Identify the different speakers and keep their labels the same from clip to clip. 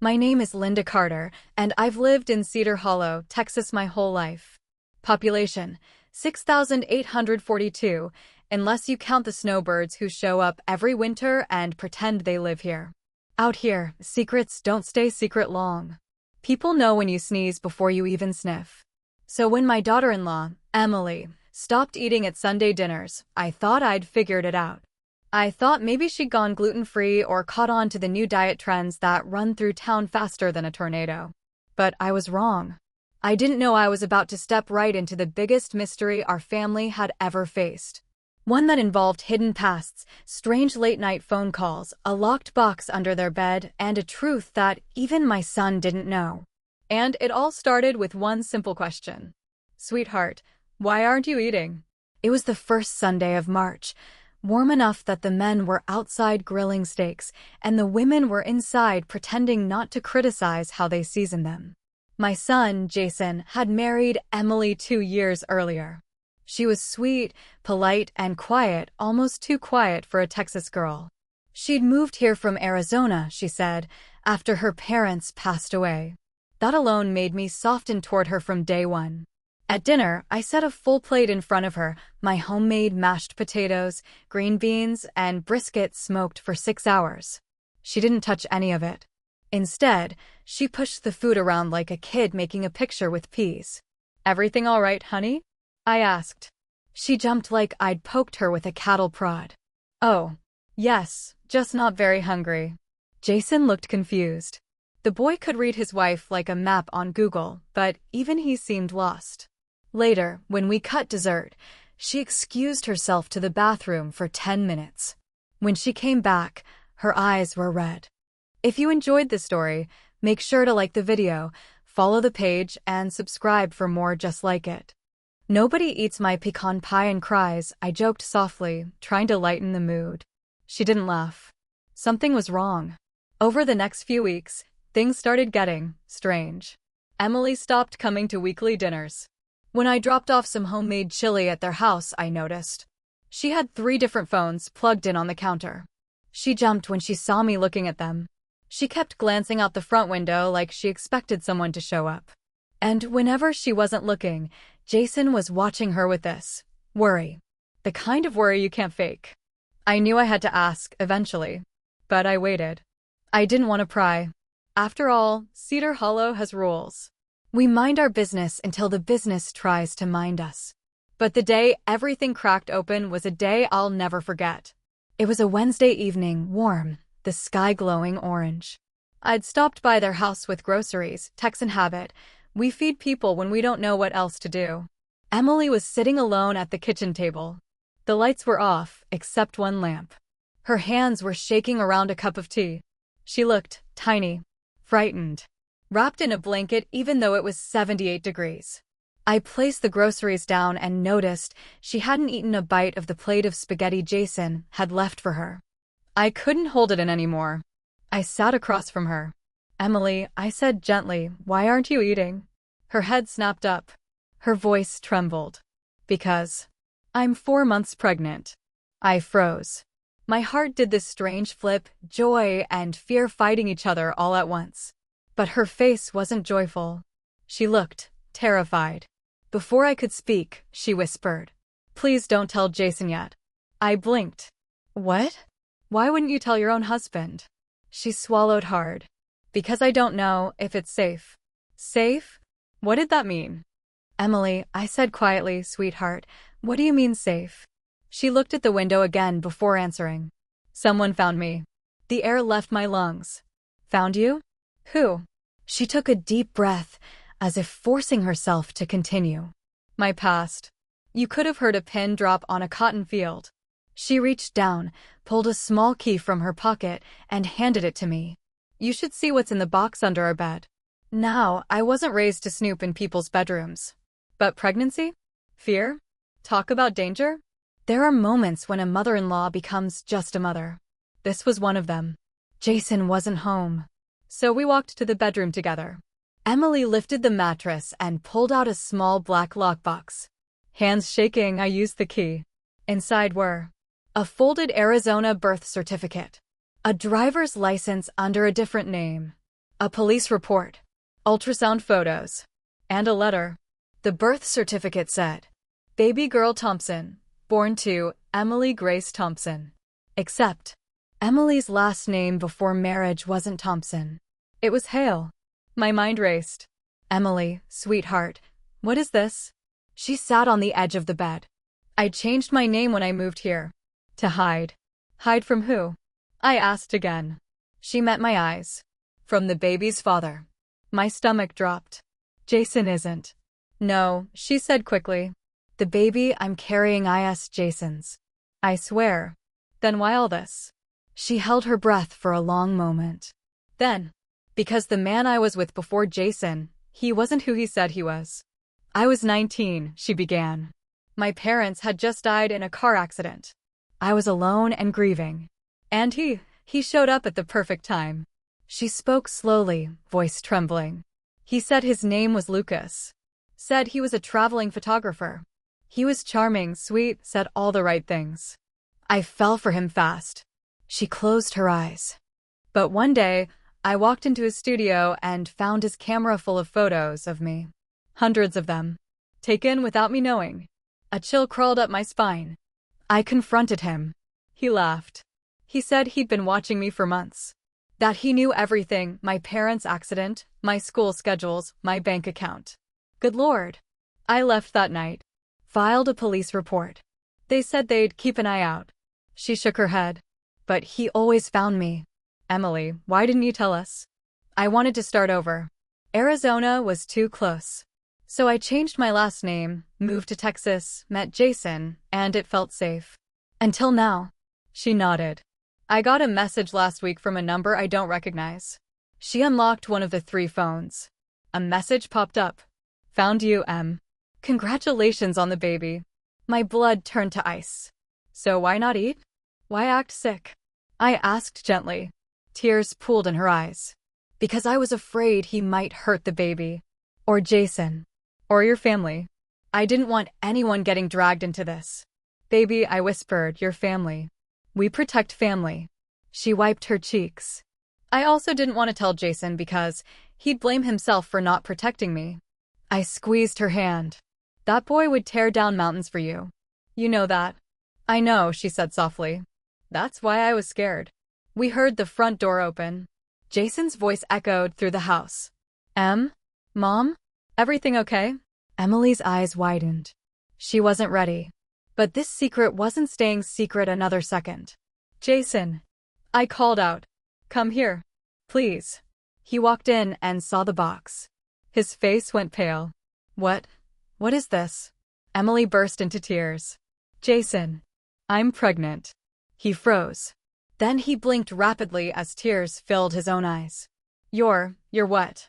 Speaker 1: My name is Linda Carter, and I've lived in Cedar Hollow, Texas my whole life. Population 6,842, unless you count the snowbirds who show up every winter and pretend they live here. Out here, secrets don't stay secret long. People know when you sneeze before you even sniff. So when my daughter-in-law, Emily, stopped eating at Sunday dinners, I thought I'd figured it out. I thought maybe she'd gone gluten-free or caught on to the new diet trends that run through town faster than a tornado. But I was wrong. I didn't know I was about to step right into the biggest mystery our family had ever faced. One that involved hidden pasts, strange late-night phone calls, a locked box under their bed, and a truth that even my son didn't know. And it all started with one simple question. "Sweetheart, why aren't you eating?" It was the first Sunday of March, warm enough that the men were outside grilling steaks, and the women were inside pretending not to criticize how they seasoned them. My son, Jason, had married Emily 2 years earlier. She was sweet, polite, and quiet, almost too quiet for a Texas girl. She'd moved here from Arizona, she said, after her parents passed away. That alone made me soften toward her from day one. At dinner, I set a full plate in front of her, my homemade mashed potatoes, green beans, and brisket smoked for 6 hours. She didn't touch any of it. Instead, she pushed the food around like a kid making a picture with peas. "Everything all right, honey?" I asked. She jumped like I'd poked her with a cattle prod. "Oh, yes, just not very hungry." Jason looked confused. The boy could read his wife like a map on Google, but even he seemed lost. Later, when we cut dessert, she excused herself to the bathroom for 10 minutes. When she came back, her eyes were red. If you enjoyed this story, make sure to like the video, follow the page, and subscribe for more just like it. "Nobody eats my pecan pie and cries," I joked softly, trying to lighten the mood. She didn't laugh. Something was wrong. Over the next few weeks, things started getting strange. Emily stopped coming to weekly dinners. When I dropped off some homemade chili at their house, I noticed. She had 3 different phones plugged in on the counter. She jumped when she saw me looking at them. She kept glancing out the front window like she expected someone to show up. And whenever she wasn't looking, Jason was watching her with this worry. The kind of worry you can't fake. I knew I had to ask, eventually. But I waited. I didn't want to pry. After all, Cedar Hollow has rules. We mind our business until the business tries to mind us. But the day everything cracked open was a day I'll never forget. It was a Wednesday evening, warm, the sky glowing orange. I'd stopped by their house with groceries, Texan habit. We feed people when we don't know what else to do. Emily was sitting alone at the kitchen table. The lights were off, except one lamp. Her hands were shaking around a cup of tea. She looked tiny, frightened, wrapped in a blanket even though it was 78 degrees. I placed the groceries down and noticed she hadn't eaten a bite of the plate of spaghetti Jason had left for her. I couldn't hold it in anymore. I sat across from her. "Emily," I said gently, "why aren't you eating?" Her head snapped up. Her voice trembled. "Because I'm 4 months pregnant." I froze. My heart did this strange flip, joy and fear fighting each other all at once. But her face wasn't joyful. She looked terrified. Before I could speak, she whispered, "Please don't tell Jason yet." I blinked. "What? Why wouldn't you tell your own husband?" She swallowed hard. "Because I don't know if it's safe." "Safe? What did that mean?" "Emily," I said quietly, "sweetheart, what do you mean safe?" She looked at the window again before answering. "Someone found me. The air left my lungs." "Found you? Who?" She took a deep breath, as if forcing herself to continue. "My past. You could have heard a pin drop on a cotton field." She reached down, pulled a small key from her pocket, and handed it to me. "You should see what's in the box under our bed." Now, I wasn't raised to snoop in people's bedrooms. But pregnancy? Fear? Talk about danger? There are moments when a mother-in-law becomes just a mother. This was one of them. Jason wasn't home. So we walked to the bedroom together. Emily lifted the mattress and pulled out a small black lockbox. Hands shaking, I used the key. Inside were a folded Arizona birth certificate, a driver's license under a different name, a police report, ultrasound photos, and a letter. The birth certificate said, Baby girl Thompson, born to Emily Grace Thompson. Except, Emily's last name before marriage wasn't Thompson. It was Hale. My mind raced. Emily, sweetheart, what is this? She sat on the edge of the bed. I changed my name when I moved here. To hide. Hide from who? I asked again. She met my eyes. From the baby's father. My stomach dropped. Jason isn't. No, she said quickly. The baby I'm carrying is Jason's. I swear. Then why all this? She held her breath for a long moment. Then, because the man I was with before Jason, he wasn't who he said he was. I was 19, she began. My parents had just died in a car accident. I was alone and grieving. And he showed up at the perfect time. She spoke slowly, voice trembling. He said his name was Lucas. Said he was a traveling photographer. He was charming, sweet, said all the right things. I fell for him fast. She closed her eyes. But one day, I walked into his studio and found his camera full of photos of me. Hundreds of them. Taken without me knowing. A chill crawled up my spine. I confronted him. He laughed. He said he'd been watching me for months. That he knew everything, my parents' accident, my school schedules, my bank account. Good Lord. I left that night. Filed a police report. They said they'd keep an eye out. She shook her head. But he always found me. Emily, why didn't you tell us? I wanted to start over. Arizona was too close. So I changed my last name, moved to Texas, met Jason, and it felt safe. Until now. She nodded. I got a message last week from a number I don't recognize. She unlocked one of the 3 phones. A message popped up. Found you, Em. Congratulations on the baby. My blood turned to ice. So why not eat? Why act sick? I asked gently. Tears pooled in her eyes. Because I was afraid he might hurt the baby. Or Jason. Or your family. I didn't want anyone getting dragged into this. Baby, I whispered, your family. We protect family. She wiped her cheeks. I also didn't want to tell Jason because he'd blame himself for not protecting me. I squeezed her hand. That boy would tear down mountains for you. You know that. I know, she said softly. That's why I was scared. We heard the front door open. Jason's voice echoed through the house. Em? Mom? Everything okay? Emily's eyes widened. She wasn't ready. But this secret wasn't staying secret another second. Jason. I called out. Come here. Please. He walked in and saw the box. His face went pale. What is this? Emily burst into tears. Jason. I'm pregnant. He froze. Then he blinked rapidly as tears filled his own eyes. You're what?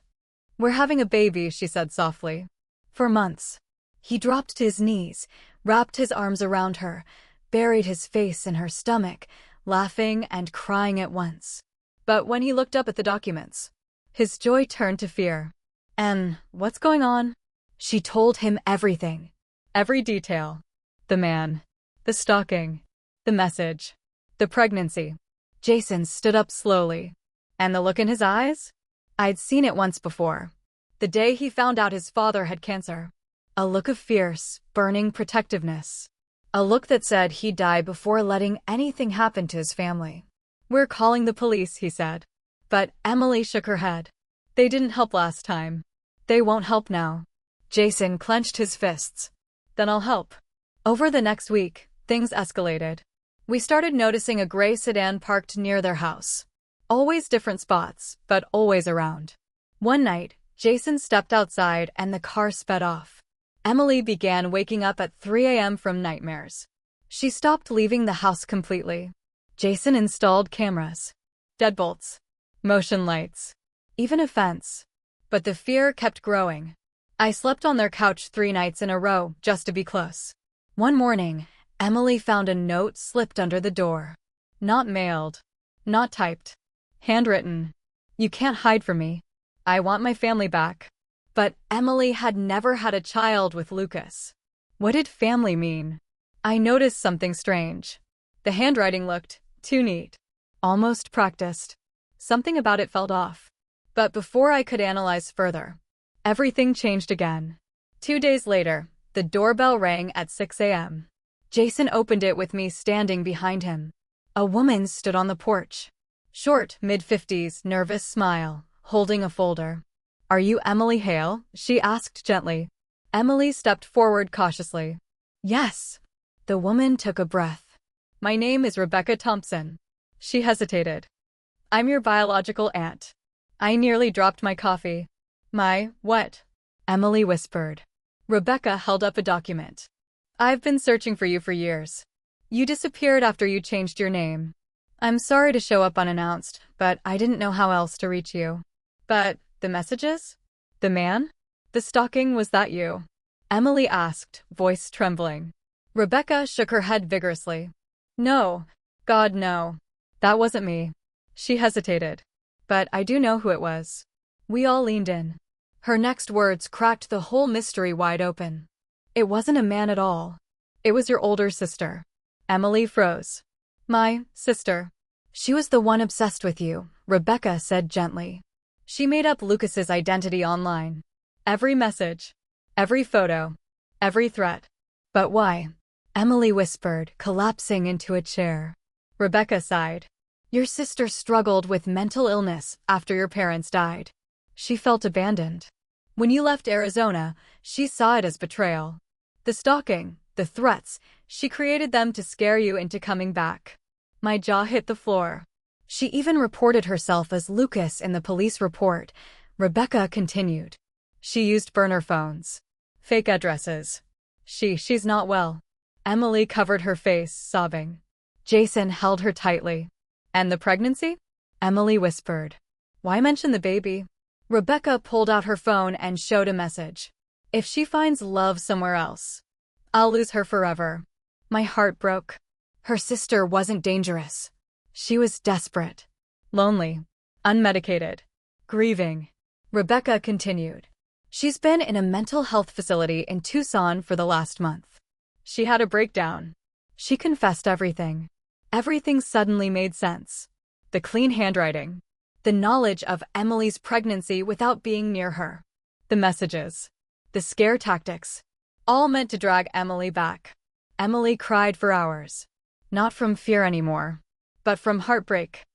Speaker 1: We're having a baby, she said softly. For months. He dropped to his knees, wrapped his arms around her, buried his face in her stomach, laughing and crying at once. But when he looked up at the documents, his joy turned to fear. And what's going on? She told him everything. Every detail. The man. The stalking. The message. The pregnancy. Jason stood up slowly. And the look in his eyes? I'd seen it once before. The day he found out his father had cancer. A look of fierce, burning protectiveness. A look that said he'd die before letting anything happen to his family. We're calling the police, he said. But Emily shook her head. They didn't help last time. They won't help now. Jason clenched his fists. Then I'll help. Over the next week, things escalated. We started noticing a gray sedan parked near their house. Always different spots, but always around. One night, Jason stepped outside and the car sped off. Emily began waking up at 3 a.m. from nightmares. She stopped leaving the house completely. Jason installed cameras, deadbolts, motion lights, even a fence. But the fear kept growing. I slept on their couch 3 nights in a row just to be close. One morning, Emily found a note slipped under the door. Not mailed. Not typed. Handwritten. You can't hide from me. I want my family back. But Emily had never had a child with Lucas. What did family mean? I noticed something strange. The handwriting looked too neat. Almost practiced. Something about it felt off. But before I could analyze further, everything changed again. 2 days later, the doorbell rang at 6 a.m. Jason opened it with me standing behind him. A woman stood on the porch. Short, mid-50s, nervous smile, holding a folder. "Are you Emily Hale?" she asked gently. Emily stepped forward cautiously. "Yes." The woman took a breath. "My name is Rebecca Thompson." She hesitated. "I'm your biological aunt." I nearly dropped my coffee. "My, what?" Emily whispered. Rebecca held up a document. "I've been searching for you for years. You disappeared after you changed your name. I'm sorry to show up unannounced, but I didn't know how else to reach you." "But the messages? The man? The stalking, was that you?" Emily asked, voice trembling. Rebecca shook her head vigorously. "No. God, no. That wasn't me." She hesitated. "But I do know who it was." We all leaned in. Her next words cracked the whole mystery wide open. "It wasn't a man at all. It was your older sister." Emily froze. "My sister. She was the one obsessed with you," Rebecca said gently. "She made up Lucas's identity online. Every message, every photo, every threat." "But why?" Emily whispered, collapsing into a chair. Rebecca sighed. "Your sister struggled with mental illness after your parents died. She felt abandoned. When you left Arizona, she saw it as betrayal. The stalking, the threats, she created them to scare you into coming back." My jaw hit the floor. "She even reported herself as Lucas in the police report," Rebecca continued. "She used burner phones. Fake addresses. She's not well." Emily covered her face, sobbing. Jason held her tightly. "And the pregnancy?" Emily whispered. "Why mention the baby?" Rebecca pulled out her phone and showed a message. "If she finds love somewhere else, I'll lose her forever." My heart broke. Her sister wasn't dangerous. She was desperate, lonely, unmedicated, grieving. Rebecca continued. "She's been in a mental health facility in Tucson for the last month. She had a breakdown. She confessed everything. Everything suddenly made sense. The clean handwriting. The knowledge of Emily's pregnancy without being near her. The messages. The scare tactics. All meant to drag Emily back." Emily cried for hours. Not from fear anymore, but from heartbreak.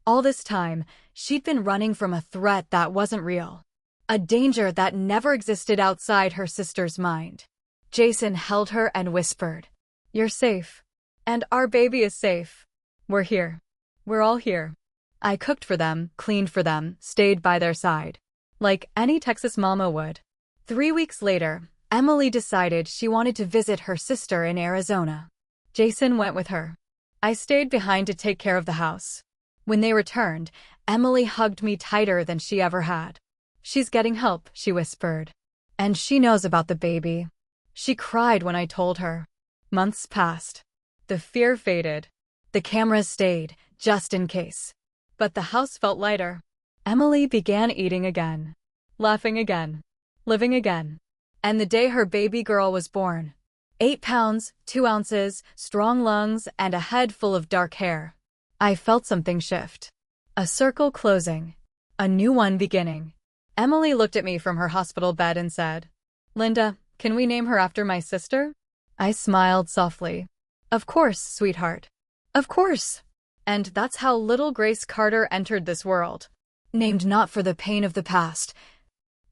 Speaker 1: All this time, she'd been running from a threat that wasn't real. A danger that never existed outside her sister's mind. Jason held her and whispered, "You're safe. And our baby is safe. We're here. We're all here." I cooked for them, cleaned for them, stayed by their side. Like any Texas mama would. 3 weeks later, Emily decided she wanted to visit her sister in Arizona. Jason went with her. I stayed behind to take care of the house. When they returned, Emily hugged me tighter than she ever had. "She's getting help," she whispered. "And she knows about the baby." She cried when I told her. Months passed. The fear faded. The cameras stayed, just in case. But the house felt lighter. Emily began eating again, laughing again, living again. And the day her baby girl was born, 8 pounds, 2 ounces, strong lungs, and a head full of dark hair, I felt something shift. A circle closing. A new one beginning. Emily looked at me from her hospital bed and said, "Linda, can we name her after my sister?" I smiled softly. "Of course, sweetheart. Of course." And that's how little Grace Carter entered this world. Named not for the pain of the past,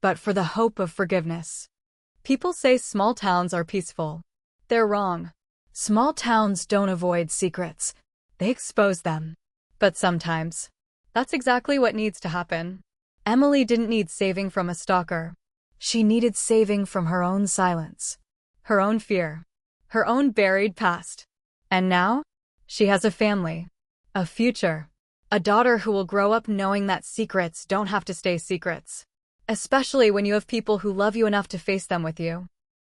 Speaker 1: but for the hope of forgiveness. People say small towns are peaceful. They're wrong. Small towns don't avoid secrets. They expose them. But sometimes, that's exactly what needs to happen. Emily didn't need saving from a stalker. She needed saving from her own silence, her own fear, her own buried past. And now, she has a family, a future, a daughter who will grow up knowing that secrets don't have to stay secrets. Especially when you have people who love you enough to face them with you.